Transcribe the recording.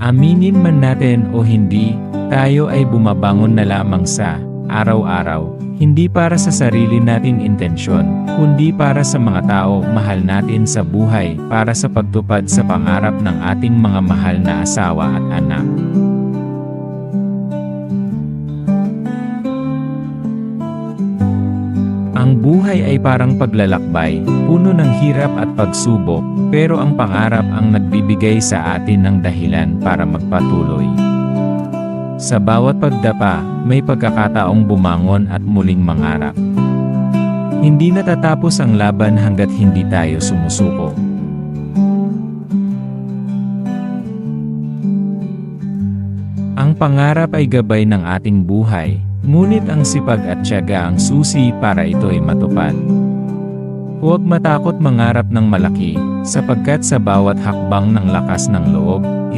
Aminin man natin o hindi, tayo ay bumabangon na lamang sa araw-araw, hindi para sa sarili nating intensyon, kundi para sa mga tao mahal natin sa buhay, para sa pagtupad sa pangarap ng ating mga mahal na asawa at anak. Ang buhay ay parang paglalakbay, puno ng hirap at pagsubok, pero ang pangarap ang nagbibigay sa atin ng dahilan para magpatuloy. Sa bawat pagdapa, may pagkakataong bumangon at muling mangarap. Hindi natatapos ang laban hanggat hindi tayo sumusuko. Ang pangarap ay gabay ng ating buhay, ngunit ang sipag at tiyaga ang susi para ito ay matupad. Huwag matakot mangarap ng malaki, sapagkat sa bawat hakbang ng lakas ng loob,